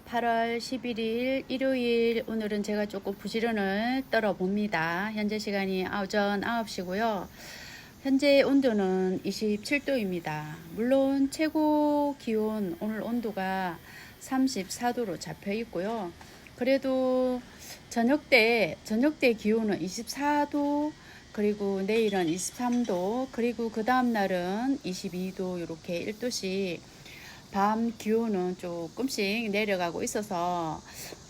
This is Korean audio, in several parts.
8월 11일 일요일, 오늘은 제가 조금 부지런을 떨어봅니다. 현재 시간이 오전 9시고요. 현재 온도는 27도입니다. 물론 최고 기온 오늘 온도가 34도로 잡혀 있고요. 그래도 저녁때 기온은 24도, 그리고 내일은 23도, 그리고 그 다음날은 22도, 이렇게 1도씩 밤 기온은 조금씩 내려가고 있어서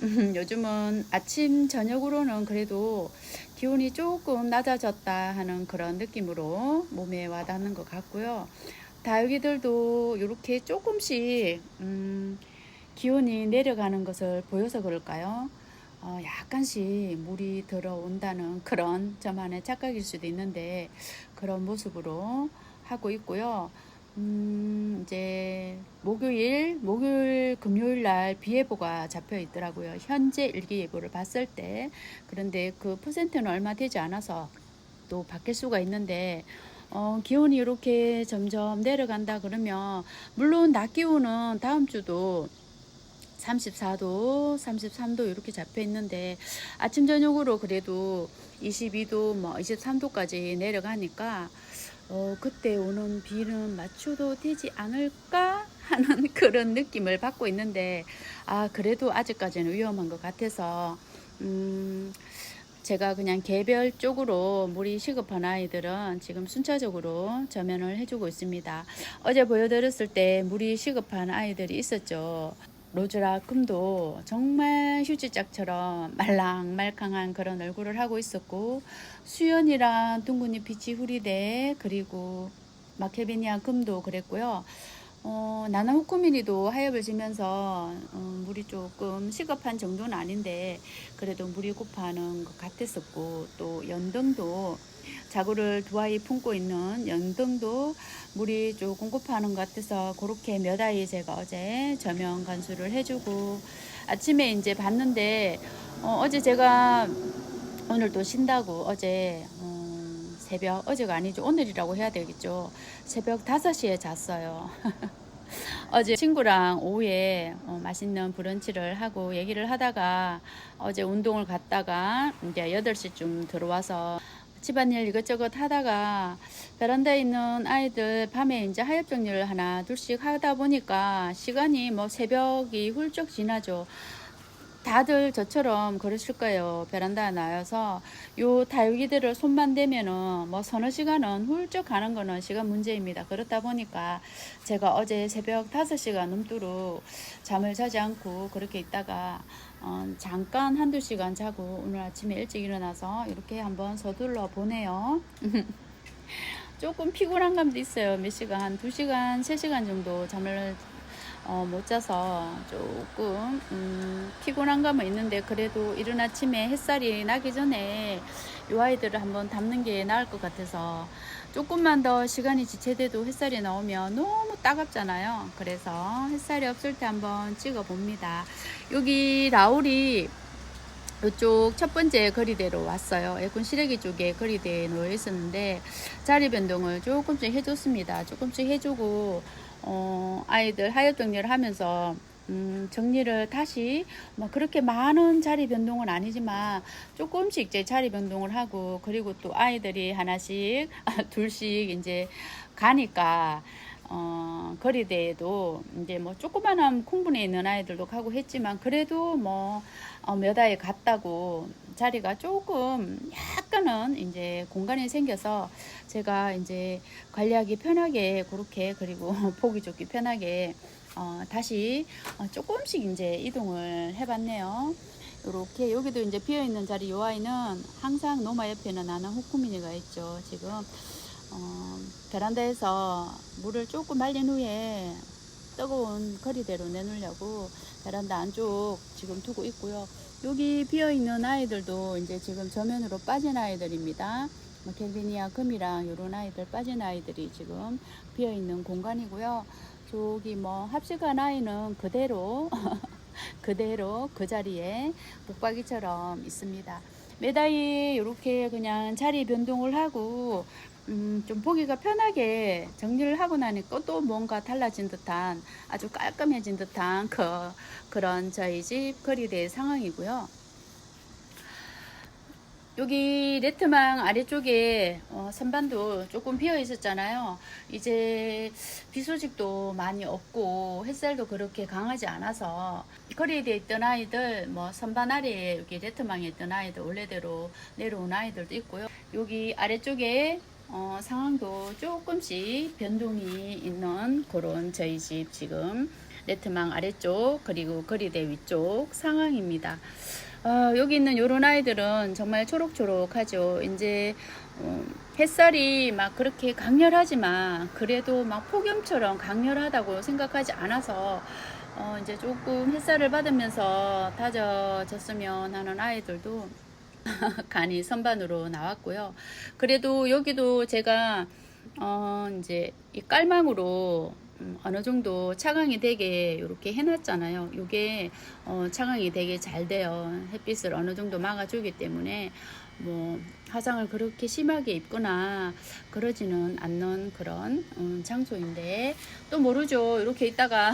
요즘은 아침 저녁으로는 그래도 기온이 조금 낮아졌다 하는 그런 느낌으로 몸에 와닿는 것 같고요. 다육이들도 이렇게 조금씩 기온이 내려가는 것을 보여서 그럴까요? 약간씩 물이 들어온다는 그런 저만의 착각일 수도 있는데, 그런 모습으로 하고 있고요. 이제 목요일, 금요일 날 비 예보가 잡혀 있더라고요. 현재 일기예보를 봤을 때. 그런데 그 퍼센트는 얼마 되지 않아서 또 바뀔 수가 있는데, 기온이 이렇게 점점 내려간다 그러면, 물론 낮 기온은 다음 주도 34도, 33도 이렇게 잡혀 있는데, 아침 저녁으로 그래도 22도, 23도까지 내려가니까 그때 오는 비는 맞춰도 되지 않을까 하는 그런 느낌을 받고 있는데, 그래도 아직까지는 위험한 것 같아서 제가 그냥 개별적으로 물이 시급한 아이들은 지금 순차적으로 저면을 해주고 있습니다. 어제 보여드렸을 때 물이 시급한 아이들이 있었죠. 로즈락 금도 정말 휴지짝처럼 말랑말캉한 그런 얼굴을 하고 있었고, 수연이랑 둥근이 피치 후리대, 그리고 마케비니아 금도 그랬고요. 나나후쿠미니도 하엽을 지면서 물이 조금 시급한 정도는 아닌데 그래도 물이 고파하는 것 같았었고, 또 연등도 자구를 두 아이 품고 있는 연등도 물이 조금 고파하는 것 같아서 그렇게 몇 아이 제가 어제 저명 간수를 해주고, 아침에 이제 봤는데 어제 제가 오늘 또 쉰다고 어제 새벽, 어제가 아니죠, 오늘이라고 해야 되겠죠, 새벽 5시에 잤어요. 어제 친구랑 오후에 맛있는 브런치를 하고 얘기를 하다가 어제 운동을 갔다가 이제 8시쯤 들어와서 집안일 이것저것 하다가 베란다에 있는 아이들 밤에 이제 하엽 정리를 하나 둘씩 하다 보니까 시간이 새벽이 훌쩍 지나죠. 다들 저처럼 그러실 거예요. 베란다에 나와서 요 다육이들을 손만 대면은 서너 시간은 훌쩍 가는 거는 시간 문제입니다. 그렇다 보니까 제가 어제 새벽 5시간 넘도록 잠을 자지 않고 그렇게 있다가 잠깐 한두 시간 자고 오늘 아침에 일찍 일어나서 이렇게 한번 서둘러 보네요. 조금 피곤한 감도 있어요. 몇 시간, 한 2시간, 3시간 정도 잠을 못 자서 조금 피곤한 감은 있는데, 그래도 이른 아침에 햇살이 나기 전에 이 아이들을 한번 담는 게 나을 것 같아서, 조금만 더 시간이 지체돼도 햇살이 나오면 너무 따갑잖아요. 그래서 햇살이 없을 때 한번 찍어 봅니다. 여기 라울이 이쪽 첫 번째 거리대로 왔어요. 에콘 시래기 쪽에 거리대에 놓여 있었는데 자리 변동을 조금씩 해줬습니다. 조금씩 해주고 아이들 하엽 정리를 하면서 정리를 다시 그렇게 많은 자리 변동은 아니지만 조금씩 이제 자리 변동을 하고, 그리고 또 아이들이 하나씩 둘씩 이제 가니까 거리대에도 이제 조그만한 콩분에 있는 아이들도 가고 했지만, 그래도 몇 아이 갔다고 자리가 조금 약간은 이제 공간이 생겨서 제가 이제 관리하기 편하게 그렇게, 그리고 보기 좋기 편하게 다시 조금씩 이제 이동을 해봤네요. 이렇게 여기도 이제 비어있는 자리, 요 아이는 항상 노마 옆에는 나는 후쿠미니가 있죠. 지금 베란다에서 물을 조금 말린 후에 뜨거운 거리대로 내놓으려고 베란다 안쪽 지금 두고 있고요. 여기 비어있는 아이들도 이제 지금 저면으로 빠진 아이들입니다. 켈비니아 금이랑 이런 아이들 빠진 아이들이 지금 비어있는 공간이고요. 저기 합식한 아이는 그대로 그대로 그 자리에 북박이처럼 있습니다. 매다이 이렇게 그냥 자리 변동을 하고 좀 보기가 편하게 정리를 하고 나니까 또 뭔가 달라진 듯한 아주 깔끔해진 듯한 그런 저희 집 거리대 상황이고요. 여기 네트망 아래쪽에 선반도 조금 비어 있었잖아요. 이제 비 소식도 많이 없고 햇살도 그렇게 강하지 않아서 거리에 있던 아이들, 뭐 선반 아래에 여기 네트망에 있던 아이들 원래대로 내려온 아이들도 있고요. 여기 아래쪽에 상황도 조금씩 변동이 있는 그런 저희 집 지금 네트망 아래쪽 그리고 거리대 위쪽 상황입니다. 여기 있는 요런 아이들은 정말 초록초록하죠. 이제 햇살이 막 그렇게 강렬하지만 그래도 막 폭염처럼 강렬하다고 생각하지 않아서 이제 조금 햇살을 받으면서 다져졌으면 하는 아이들도 간이 선반으로 나왔고요. 그래도 여기도 제가 이제 이 깔망으로 어느 정도 차광이 되게 이렇게 해놨잖아요. 이게 차광이 되게 잘 돼요. 햇빛을 어느 정도 막아주기 때문에 뭐 화장을 그렇게 심하게 입거나 그러지는 않는 그런 장소인데 또 모르죠. 이렇게 있다가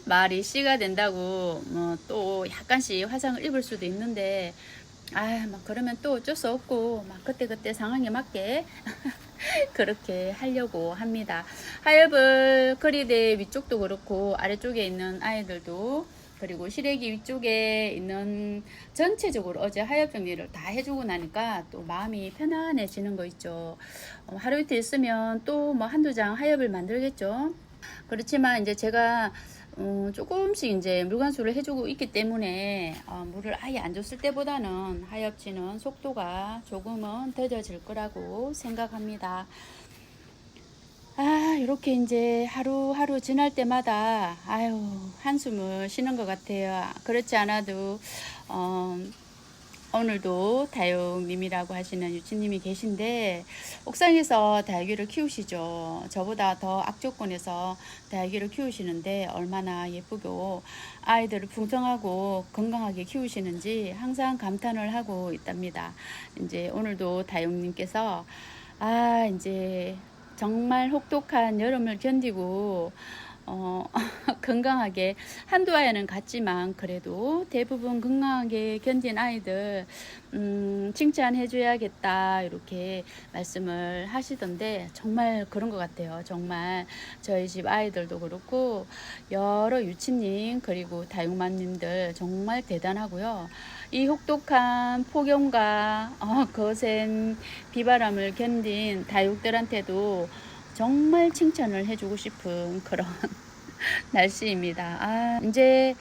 말이 씨가 된다고 뭐 또 약간씩 화장을 입을 수도 있는데 막 그러면 또 어쩔 수 없고 막 그때그때 상황에 맞게 그렇게 하려고 합니다. 하엽을 거리대 위쪽도 그렇고 아래쪽에 있는 아이들도 그리고 시래기 위쪽에 있는 전체적으로 어제 하엽 정리를 다 해주고 나니까 또 마음이 편안해지는 거 있죠. 하루 이틀 있으면 또 뭐 한두 장 하엽을 만들겠죠. 그렇지만 이제 제가 조금씩 이제 물관수를 해주고 있기 때문에 물을 아예 안 줬을 때보다는 하엽지는 속도가 조금은 더뎌질 거라고 생각합니다. 이렇게 이제 하루하루 지날 때마다 한숨을 쉬는 것 같아요. 그렇지 않아도 오늘도 다육님이라고 하시는 유치님이 계신데 옥상에서 다육이를 키우시죠. 저보다 더 악조건에서 다육이를 키우시는데 얼마나 예쁘고 아이들을 풍성하고 건강하게 키우시는지 항상 감탄을 하고 있답니다. 이제 오늘도 다육님께서 이제 정말 혹독한 여름을 견디고 건강하게 한두 아이는 같지만 그래도 대부분 건강하게 견딘 아이들 칭찬해 줘야겠다 이렇게 말씀을 하시던데 정말 그런 것 같아요. 정말 저희 집 아이들도 그렇고 여러 유치님 그리고 다육맘님들 정말 대단하고요. 이 혹독한 폭염과 거센 비바람을 견딘 다육들한테도 정말 칭찬을 해주고 싶은 그런 날씨입니다. 이제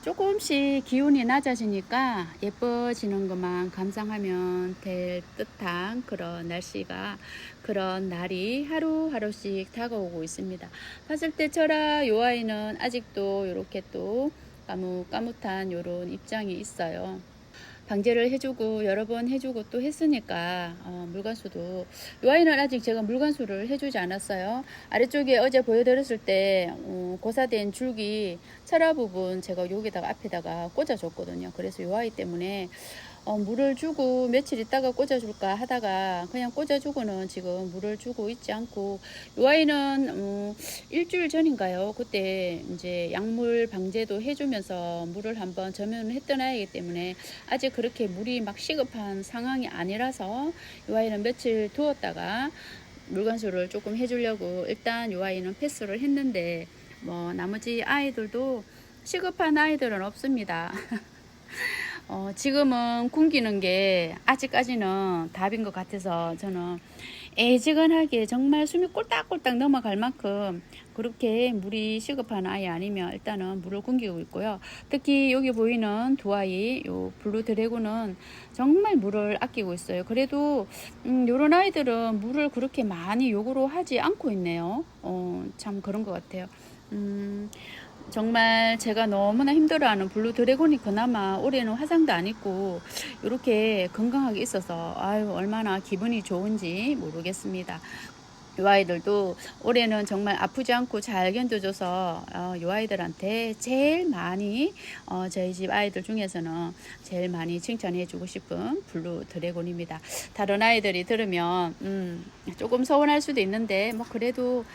조금씩 기온이 낮아지니까 예뻐지는 것만 감상하면 될 듯한 그런 날씨가 그런 날이 하루하루씩 다가오고 있습니다. 봤을 때 저라 요 아이는 아직도 이렇게 또 까뭇까뭇한 요런 입장이 있어요. 방제를 해주고 여러 번 해주고 또 했으니까 물관수도 이 아이는 아직 제가 물관수를 해주지 않았어요. 아래쪽에 어제 보여드렸을 때 고사된 줄기 철화 부분 제가 여기다가 앞에다가 꽂아줬거든요. 그래서 이 아이 때문에 물을 주고 며칠 있다가 꽂아줄까 하다가 그냥 꽂아주고는 지금 물을 주고 있지 않고 이 아이는 일주일 전인가요? 그때 이제 약물 방제도 해주면서 물을 한번 점연을 했던 아이이기 때문에 아직 그렇게 물이 막 시급한 상황이 아니라서 이 아이는 며칠 두었다가 물관수를 조금 해주려고 일단 이 아이는 패스를 했는데 뭐 나머지 아이들도 시급한 아이들은 없습니다. 지금은 굶기는 게 아직까지는 답인 것 같아서 저는 애지간하게 정말 숨이 꼴딱꼴딱 넘어갈 만큼 그렇게 물이 시급한 아이 아니면 일단은 물을 굶기고 있고요. 특히 여기 보이는 두 아이, 요 블루 드래곤은 정말 물을 아끼고 있어요. 그래도 요런 아이들은 물을 그렇게 많이 요구로 하지 않고 있네요. 참 그런 것 같아요. 정말 제가 너무나 힘들어하는 블루 드래곤이 그나마 올해는 화상도 안 입고 이렇게 건강하게 있어서 얼마나 기분이 좋은지 모르겠습니다. 이 아이들도 올해는 정말 아프지 않고 잘 견뎌줘서 이 아이들한테 제일 많이 저희 집 아이들 중에서는 제일 많이 칭찬해주고 싶은 블루 드래곤입니다. 다른 아이들이 들으면 조금 서운할 수도 있는데 뭐 그래도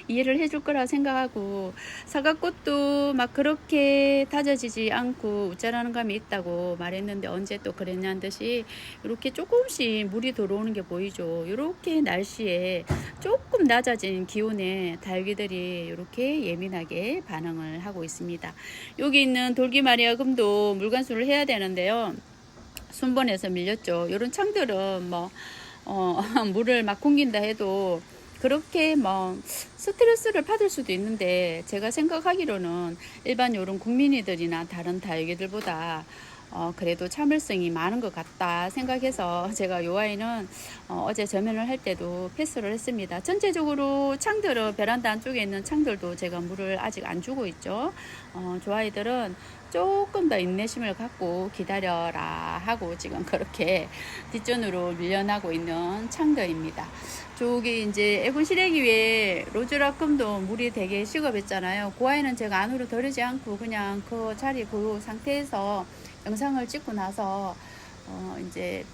이해를 해줄 거라 생각하고, 사과꽃도 막 그렇게 다져지지 않고 웃자라는 감이 있다고 말했는데 언제 또 그랬냐는 듯이 이렇게 조금씩 물이 들어오는 게 보이죠. 이렇게 날씨에 조금 낮아진 기온에 달귀들이 이렇게 예민하게 반응을 하고 있습니다. 여기 있는 돌기마리아 금도 물관수를 해야 되는데요. 순번에서 밀렸죠. 이런 창들은 뭐 물을 막 굶긴다 해도 그렇게 뭐 스트레스를 받을 수도 있는데, 제가 생각하기로는 일반 요런 국민이들이나 다른 다육이들보다 그래도 참을성이 많은 것 같다 생각해서 제가 요 아이는 어제 저면을 할 때도 패스를 했습니다. 전체적으로 창들은 베란다 안쪽에 있는 창들도 제가 물을 아직 안 주고 있죠. 저 아이들은 조금 더 인내심을 갖고 기다려라 하고 지금 그렇게 뒷전으로 밀려나고 있는 창들입니다. 저기 이제 애군 실외기 위에 로즈라금도 물이 되게 식어했잖아요. 그 아이는 제가 안으로 들이지 않고 그냥 그 자리 그 상태에서 영상을 찍고 나서 이제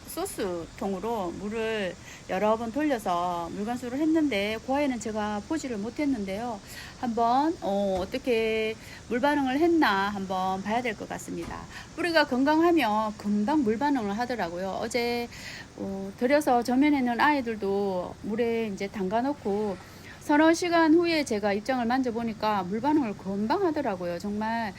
소스통으로 물을 여러 번 돌려서 물관수를 했는데 그 아이는 제가 보지를 못했는데요. 한번 어떻게 물 반응을 했나 한번 봐야 될 것 같습니다. 뿌리가 건강하면 금방 물 반응을 하더라고요. 어제 들여서 저면에는 아이들도 물에 이제 담가 놓고 서너 시간 후에 제가 입장을 만져보니까 물 반응을 금방 하더라고요. 정말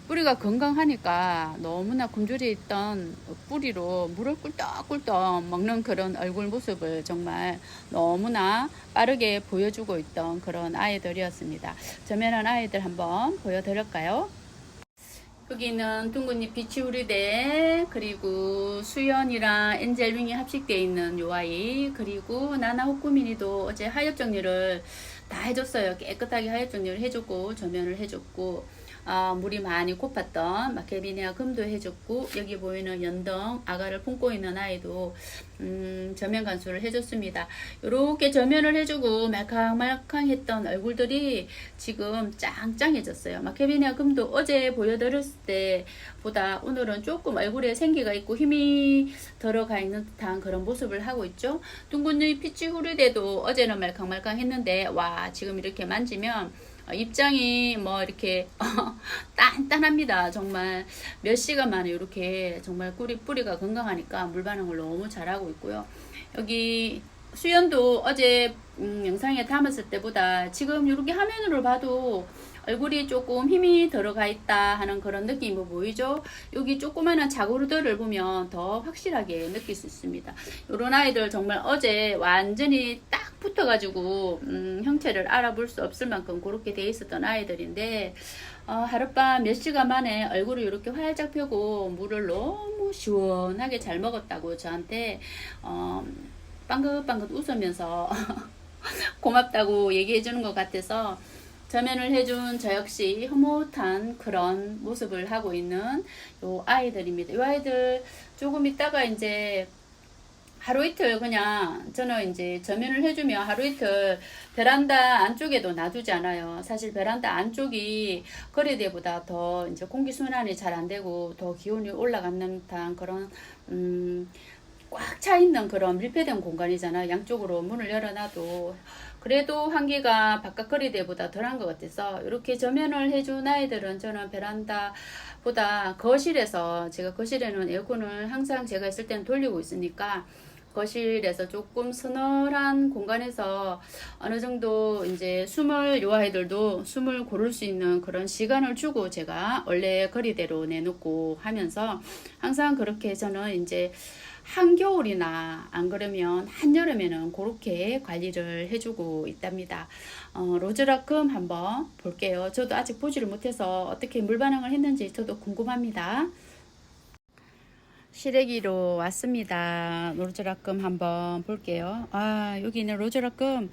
뿌리가 건강하니까 너무나 굶주려 있던 뿌리로 물을 꿀떡꿀떡 먹는 그런 얼굴 모습을 정말 너무나 빠르게 보여주고 있던 그런 아이들이었습니다. 저면한 아이들 한번 보여드릴까요? 여기는 둥근잎 비치우리대, 그리고 수연이랑 엔젤윙이 합식되어 있는 요 아이, 그리고 나나 호꾸미니도 어제 하엽 정리를 다 해줬어요. 깨끗하게 하엽 정리를 해줬고 저면을 해줬고, 물이 많이 고팠던 마케비니아 금도 해줬고, 여기 보이는 연등 아가를 품고 있는 아이도 저면 간수를 해줬습니다. 이렇게 저면을 해주고 말캉말캉했던 얼굴들이 지금 짱짱해졌어요. 마케비니아 금도 어제 보여드렸을 때보다 오늘은 조금 얼굴에 생기가 있고 힘이 들어가 있는 듯한 그런 모습을 하고 있죠. 둥근잎 피치 후르데도 어제는 말캉말캉했는데 와, 지금 이렇게 만지면 입장이 뭐 이렇게 단단합니다. 정말 몇 시간 만에 이렇게 정말 뿌리가 건강하니까 물 반응을 너무 잘하고 있고요. 여기 수연도 어제 영상에 담았을 때보다 지금 이렇게 화면으로 봐도 얼굴이 조금 힘이 들어가 있다 하는 그런 느낌이 보이죠. 여기 조그마한 자구르들을 보면 더 확실하게 느낄 수 있습니다. 이런 아이들 정말 어제 완전히 딱 붙어가지고 형체를 알아볼 수 없을 만큼 그렇게 돼 있었던 아이들인데, 하룻밤 몇 시간 만에 얼굴을 이렇게 활짝 펴고 물을 너무 시원하게 잘 먹었다고 저한테 빵긋빵긋 웃으면서 고맙다고 얘기해 주는 것 같아서, 저면을 해준 저 역시 흐뭇한 그런 모습을 하고 있는 요 아이들입니다. 이 아이들 조금 있다가 이제 하루 이틀 그냥 저는 이제 저면을 해주면 하루 이틀 베란다 안쪽에도 놔두지 않아요. 사실 베란다 안쪽이 거리대보다 더 이제 공기 순환이 잘 안 되고 더 기온이 올라가는 듯한 그런 꽉 차 있는 그런 밀폐된 공간이잖아요. 양쪽으로 문을 열어놔도 그래도 환기가 바깥 거리대보다 덜한 것 같아서 이렇게 저면을 해준 아이들은 저는 베란다보다 거실에서, 제가 거실에는 에어컨을 항상 제가 있을 때는 돌리고 있으니까 거실에서 조금 서늘한 공간에서 어느 정도 이제 요 아이들도 숨을 고를 수 있는 그런 시간을 주고 제가 원래 거리대로 내놓고 하면서 항상 그렇게 저는 이제 한겨울이나 안 그러면 한여름에는 그렇게 관리를 해주고 있답니다. 로즈라금 한번 볼게요. 저도 아직 보지를 못해서 어떻게 물 반응을 했는지 저도 궁금합니다. 시래기로 왔습니다. 로즈라금 한번 볼게요. 여기 있는 로즈라금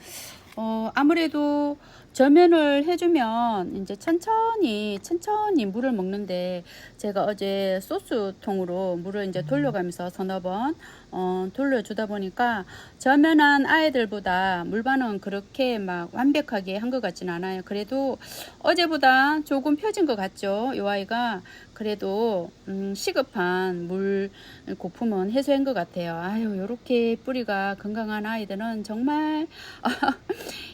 아무래도 저면을 해주면 이제 천천히 물을 먹는데, 제가 어제 소스통으로 물을 이제 돌려가면서 서너 번 돌려주다 보니까 저면한 아이들보다 물 반응 그렇게 막 완벽하게 한 것 같진 않아요. 그래도 어제보다 조금 펴진 것 같죠, 이 아이가. 그래도 시급한 물 고품은 해소한 것 같아요. 아유, 요렇게 뿌리가 건강한 아이들은 정말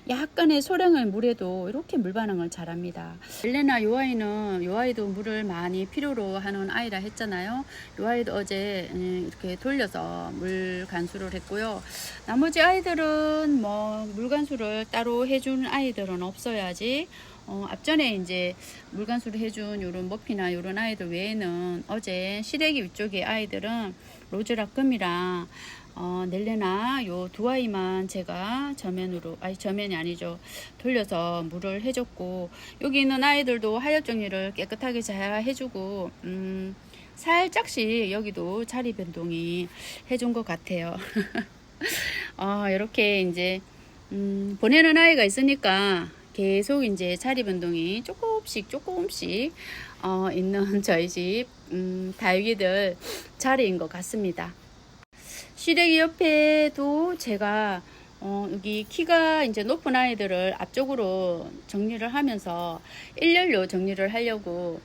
약간의 소량의 물에도 이렇게 물 반응을 잘합니다. 엘레나 요 아이는, 요 아이도 물을 많이 필요로 하는 아이라 했잖아요. 요 아이도 어제 이렇게 돌려서 물 간수를 했고요. 나머지 아이들은 뭐 물 간수를 따로 해준 아이들은 없어야지. 앞전에 이제 물간수를 해준 요런 머피나 요런 아이들 외에는 어제 시래기 위쪽의 아이들은 로즈라끔이랑 넬레나 요 두 아이만 제가 저면으로, 아니 저면이 아니죠, 돌려서 물을 해줬고, 여기 있는 아이들도 하엽 정리를 깨끗하게 잘 해주고 살짝씩 여기도 자리 변동이 해준 것 같아요. 이렇게 이제 보내는 아이가 있으니까 계속 이제 자리 변동이 조금씩 있는 저희 집 다육이들 자리인 것 같습니다. 시래기 옆에도 제가 여기 키가 이제 높은 아이들을 앞쪽으로 정리를 하면서 일렬로 정리를 하려고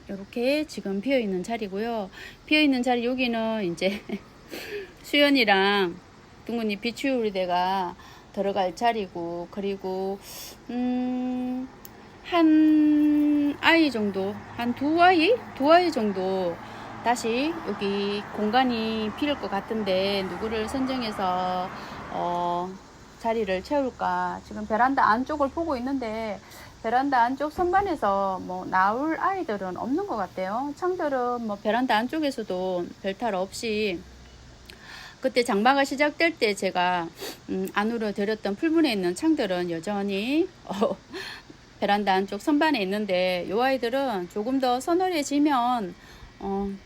이렇게 지금 비어 있는 자리고요. 비어 있는 자리 여기는 이제 수연이랑 둥근이 비추우리대가 들어갈 자리고, 그리고 한 아이 정도, 한 두 아이 정도 다시 여기 공간이 필요할 것 같은데, 누구를 선정해서 자리를 채울까 지금 베란다 안쪽을 보고 있는데, 베란다 안쪽 선반에서 뭐 나올 아이들은 없는 것 같아요. 창들은 뭐 베란다 안쪽에서도 별탈 없이, 그때 장마가 시작될 때 제가 안으로 들였던 풀분에 있는 창들은 여전히 베란다 안쪽 선반에 있는데, 요 아이들은 조금 더 서늘해지면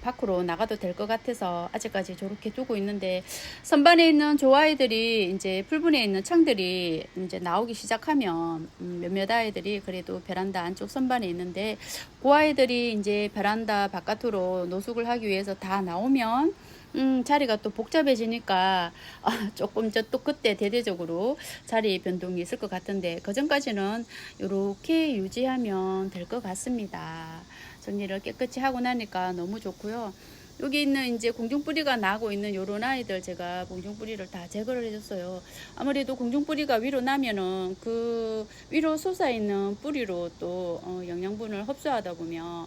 밖으로 나가도 될 것 같아서 아직까지 저렇게 두고 있는데, 선반에 있는 조 아이들이 이제 풀분에 있는 창들이 이제 나오기 시작하면 몇몇 아이들이 그래도 베란다 안쪽 선반에 있는데, 그 아이들이 이제 베란다 바깥으로 노숙을 하기 위해서 다 나오면 자리가 또 복잡해지니까 조금 또 그때 대대적으로 자리 변동이 있을 것 같은데, 그 전까지는 이렇게 유지하면 될 것 같습니다. 정리를 깨끗이 하고 나니까 너무 좋고요. 여기 있는 이제 공중뿌리가 나고 있는 요런 아이들 제가 공중뿌리를 다 제거를 해줬어요. 아무래도 공중뿌리가 위로 나면은 그 위로 솟아있는 뿌리로 또 영양분을 흡수하다 보면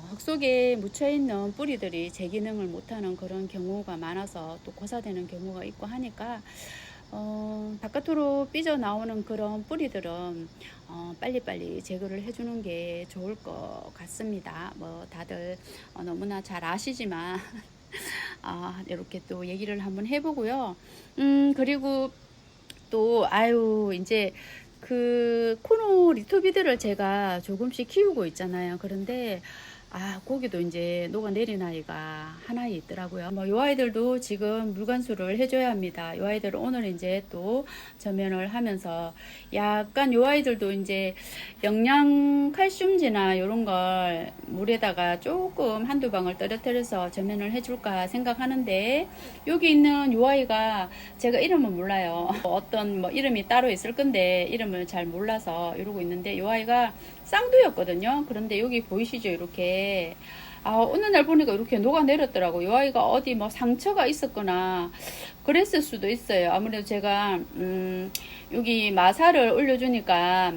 흙 속에 묻혀있는 뿌리들이 제 기능을 못하는 그런 경우가 많아서 또 고사되는 경우가 있고 하니까 바깥으로 삐져나오는 그런 뿌리들은 빨리빨리 제거를 해주는 게 좋을 것 같습니다. 뭐 다들 너무나 잘 아시지만 이렇게 또 얘기를 한번 해보고요. 그리고 또 이제 그 코노 리토비드를 제가 조금씩 키우고 있잖아요. 그런데 거기도 이제 녹아내린 아이가 하나 있더라고요. 뭐 요 아이들도 지금 물관수를 해줘야 합니다. 요 아이들은 오늘 이제 또 저면을 하면서 약간 요 아이들도 이제 영양 칼슘지나 요런 걸 물에다가 조금 한두 방울 떨어뜨려서 저면을 해줄까 생각하는데, 여기 있는 요 아이가 제가 이름은 몰라요. 어떤 뭐 이름이 따로 있을 건데 이름을 잘 몰라서 이러고 있는데, 요 아이가 쌍두였거든요. 그런데 여기 보이시죠? 이렇게 어느 날 보니까 이렇게 녹아내렸더라고. 이 아이가 어디 뭐 상처가 있었거나 그랬을 수도 있어요. 아무래도 제가 여기 마사를 올려주니까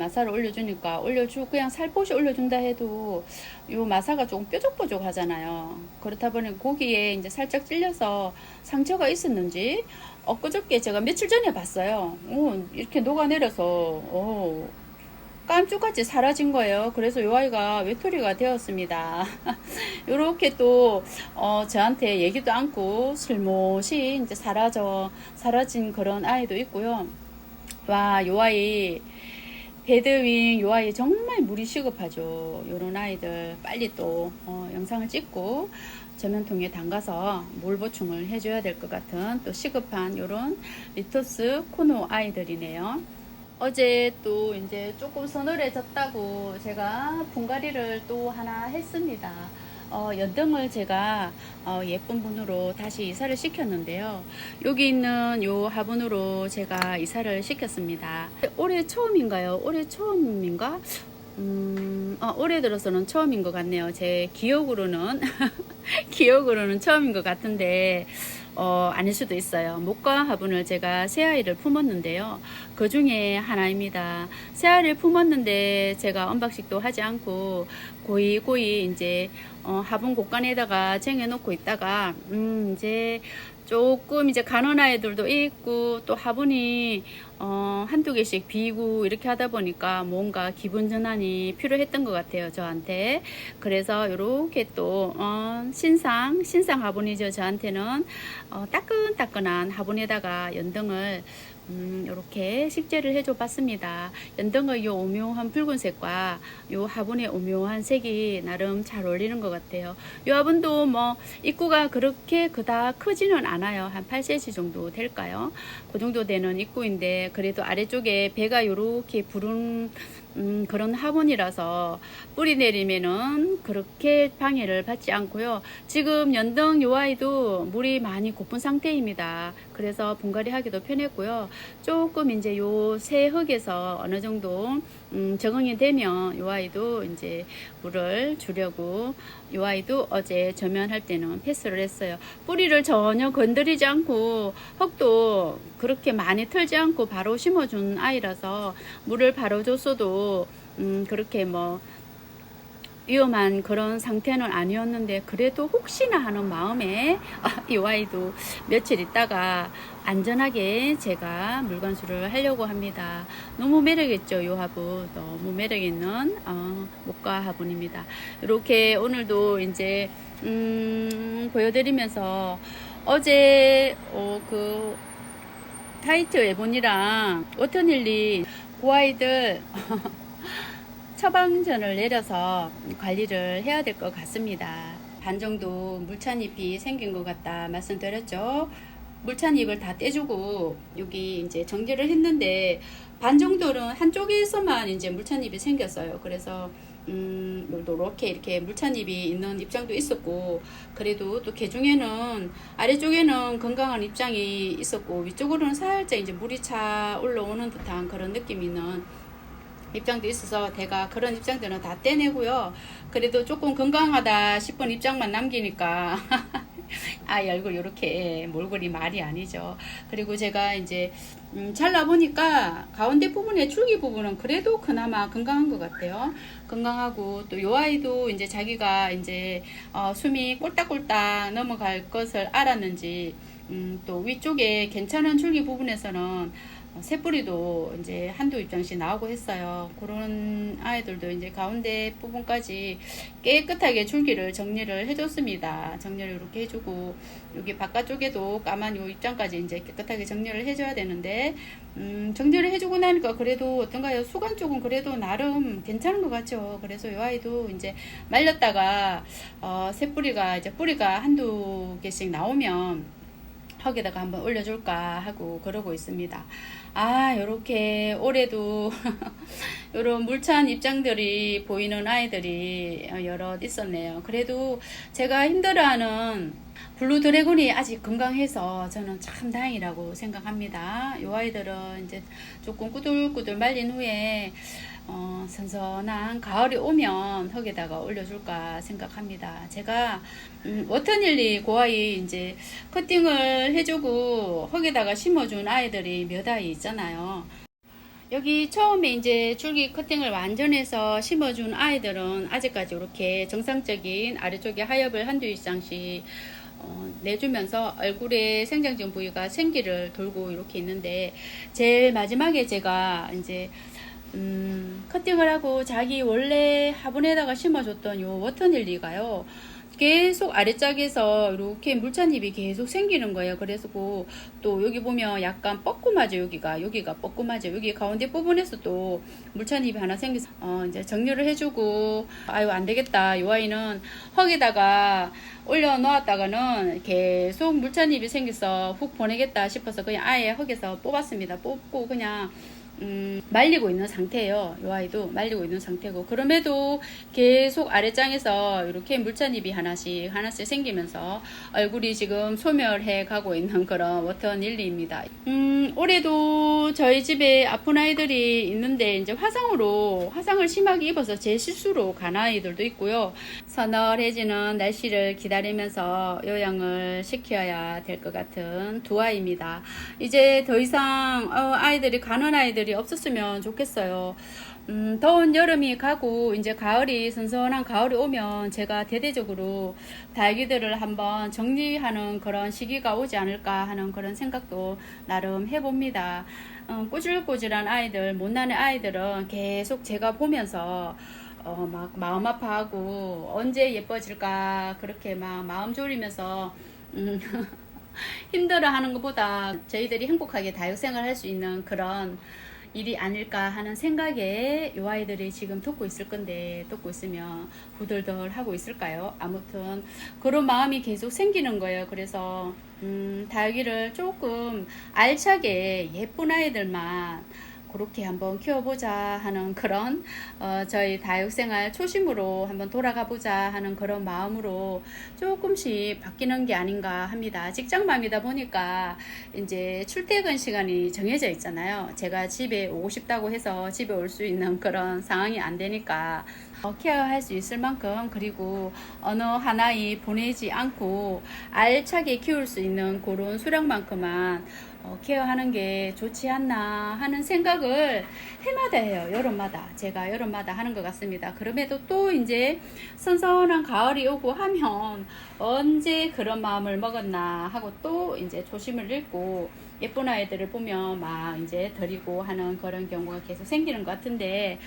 올려주고 그냥 살포시 올려준다 해도 요 마사가 조금 뾰족뾰족 하잖아요. 그렇다 보니 거기에 이제 살짝 찔려서 상처가 있었는지 엊그저께 제가 며칠 전에 봤어요. 이렇게 녹아내려서 깜짝같이 사라진 거예요. 그래서 이 아이가 외톨이가 되었습니다. 이렇게 또 저한테 얘기도 않고 슬못이 이제 사라진 그런 아이도 있고요. 와, 이 아이 배드윙, 이 아이 정말 물이 시급하죠. 이런 아이들 빨리 또 영상을 찍고 저면통에 담가서 물 보충을 해줘야 될 것 같은 또 시급한 이런 리토스 코노 아이들이네요. 어제 또 이제 조금 서늘해졌다고 제가 분갈이를 또 하나 했습니다. 연등을 제가 예쁜 분으로 다시 이사를 시켰는데요. 여기 있는 요 화분으로 제가 이사를 시켰습니다. 올해 처음인가요? 올해 처음인가? 올해 들어서는 처음인 것 같네요. 제 기억으로는 기억으로는 처음인 것 같은데 아닐 수도 있어요. 목과 화분을 제가 새아이를 품었는데요. 그 중에 하나입니다. 새아이를 품었는데 제가 언박식도 하지 않고 고이 이제 화분 곳간에다가 쟁여놓고 있다가 이제 조금 이제 가는 아이들도 있고 또 화분이 한두 개씩 비고 이렇게 하다 보니까 뭔가 기분 전환이 필요했던 것 같아요, 저한테. 그래서 이렇게 또 신상 화분이죠. 저한테는 따끈따끈한 화분에다가 연등을 이렇게 식재를 해줘 봤습니다. 연등의 이 오묘한 붉은색과 이 화분의 오묘한 색이 나름 잘 어울리는 것 같아요. 이 화분도 뭐 입구가 그렇게 그닥 크지는 않아요. 한 8cm 정도 될까요? 그 정도 되는 입구인데 그래도 아래쪽에 배가 이렇게 부른 그런 화분이라서 뿌리 내리면은 그렇게 방해를 받지 않고요. 지금 연등 요 아이도 물이 많이 고픈 상태입니다. 그래서 분갈이 하기도 편했고요. 조금 이제 요 새 흙에서 어느 정도 적응이 되면 요 아이도 이제 물을 주려고 요 아이도 어제 저면할 때는 패스를 했어요. 뿌리를 전혀 건드리지 않고 흙도 그렇게 많이 틀지 않고 바로 심어준 아이라서 물을 바로 줬어도 그렇게 뭐 위험한 그런 상태는 아니었는데 그래도 혹시나 하는 마음에 이 아이도 며칠 있다가 안전하게 제가 물관수를 하려고 합니다. 너무 매력있죠. 이 화분 너무 매력있는 목과 화분입니다. 이렇게 오늘도 이제 보여드리면서 어제 그 타이트 에본이랑 워터닐리 그 아이들 처방전을 내려서 관리를 해야 될 것 같습니다. 반 정도 물찬잎이 생긴 것 같다 말씀드렸죠. 물찬잎을 다 떼주고 여기 이제 정리를 했는데 반 정도는 한쪽에서만 이제 물찬잎이 생겼어요. 그래서 이렇게 물찬잎이 있는 입장도 있었고 그래도 또 개 중에는 아래쪽에는 건강한 입장이 있었고 위쪽으로는 살짝 이제 물이 차 올라오는 듯한 그런 느낌이 있는 입장도 있어서 제가 그런 입장들은 다 떼내고요. 그래도 조금 건강하다 싶은 입장만 남기니까 얼굴 이렇게 몰골이 말이 아니죠. 그리고 제가 이제 잘라보니까 가운데 부분에 줄기 부분은 그래도 그나마 건강한 것 같아요. 건강하고 또 요 아이도 이제 자기가 이제 숨이 꼴딱꼴딱 넘어갈 것을 알았는지 또 위쪽에 괜찮은 줄기 부분에서는 새뿌리도 이제 한두 입장씩 나오고 했어요. 그런 아이들도 이제 가운데 부분까지 깨끗하게 줄기를 정리를 해줬습니다. 정리를 이렇게 해주고 여기 바깥쪽에도 까만 요 입장까지 이제 깨끗하게 정리를 해줘야 되는데 정리를 해주고 나니까 그래도 어떤가요? 수관 쪽은 그래도 나름 괜찮은 것 같죠. 그래서 요 아이도 이제 말렸다가 새뿌리가 이제 뿌리가 한두 개씩 나오면 흙에다가 한번 올려줄까 하고 그러고 있습니다. 요렇게 올해도 요런 물찬 입장들이 보이는 아이들이 여럿 있었네요. 그래도 제가 힘들어하는 블루 드래곤이 아직 건강해서 저는 참 다행이라고 생각합니다. 요 아이들은 이제 조금 꾸들꾸들 말린 후에 선선한 가을이 오면 흙에다가 올려줄까 생각합니다. 제가 워터닐리 그 아이 이제 커팅을 해주고 흙에다가 심어준 아이들이 몇 아이 있잖아요. 여기 처음에 이제 줄기 커팅을 완전해서 심어준 아이들은 아직까지 이렇게 정상적인 아래쪽에 하엽을 한두 입장씩 내주면서 얼굴에 생장점 부위가 생기를 돌고 이렇게 있는데 제일 마지막에 제가 이제 커팅을 하고 자기 원래 화분에다가 심어줬던 요 워터닐리가요 계속 아래짝에서 이렇게 물찬잎이 계속 생기는 거예요. 그래서 또 여기 보면 약간 뻐꾸마죠. 여기가 뻐꾸마죠. 여기 가운데 부분에서 또 물찬잎이 하나 생겨서 이제 정리를 해주고 안 되겠다. 이 아이는 흙에다가 올려 놓았다가는 계속 물찬잎이 생겨서 훅 보내겠다 싶어서 그냥 아예 흙에서 뽑았습니다. 뽑고 그냥 말리고 있는 상태예요. 이 아이도 말리고 있는 상태고, 그럼에도 계속 아랫장에서 이렇게 물잔입이 하나씩 생기면서 얼굴이 지금 소멸해 가고 있는 그런 워터 릴리입니다. 올해도 저희 집에 아픈 아이들이 있는데 이제 화상을 심하게 입어서 제 실수로 간 아이들도 있고요. 서늘해지는 날씨를 기다리면서 요양을 시켜야 될 것 같은 두 아이입니다. 이제 더 이상 아이들이 가는 아이들이 없었으면 좋겠어요. 더운 여름이 가고 이제 가을이 선선한 가을이 오면 제가 대대적으로 다육이들을 한번 정리하는 그런 시기가 오지 않을까 하는 그런 생각도 나름 해봅니다. 꼬질꼬질한 아이들, 못난의 아이들은 계속 제가 보면서 막 마음 아파하고 언제 예뻐질까 그렇게 막 마음 졸이면서 힘들어하는 것보다 저희들이 행복하게 다육생활 할 수 있는 그런 일이 아닐까 하는 생각에 이 아이들이 지금 돕고 있을 건데, 돕고 있으면 후덜덜 하고 있을까요? 아무튼 그런 마음이 계속 생기는 거예요. 그래서 다육이를 조금 알차게 예쁜 아이들만 그렇게 한번 키워보자 하는 그런 저희 다육생활 초심으로 한번 돌아가 보자 하는 그런 마음으로 조금씩 바뀌는 게 아닌가 합니다. 직장맘이다 보니까 이제 출퇴근 시간이 정해져 있잖아요. 제가 집에 오고 싶다고 해서 집에 올 수 있는 그런 상황이 안 되니까 케어할 수 있을 만큼, 그리고 어느 하나에 보내지 않고 알차게 키울 수 있는 그런 수량만큼만 케어하는 게 좋지 않나 하는 생각을 해마다 해요. 여름마다 제가 여름마다 하는 것 같습니다. 그럼에도 또 이제 선선한 가을이 오고 하면 언제 그런 마음을 먹었나 하고 또 이제 초심을 잃고 예쁜 아이들을 보면 막 이제 드리고 하는 그런 경우가 계속 생기는 것 같은데,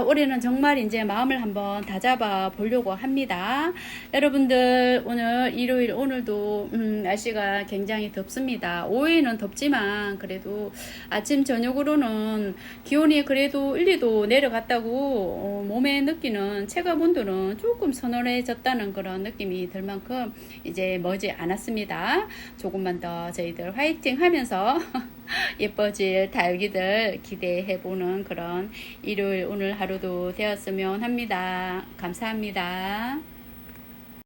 올해는 정말 이제 마음을 한번 다잡아 보려고 합니다. 여러분들, 오늘 일요일, 오늘도 날씨가 굉장히 덥습니다. 오후에는 덥지만 그래도 아침 저녁으로는 기온이 그래도 1, 2도 내려갔다고 몸에 느끼는 체감 온도는 조금 서늘해졌다는 그런 느낌이 들 만큼 이제 머지 않았습니다. 조금만 더 저희들 화이팅 하면서 예뻐질 다육이들 기대해보는 그런 일요일 오늘 하루도 되었으면 합니다. 감사합니다.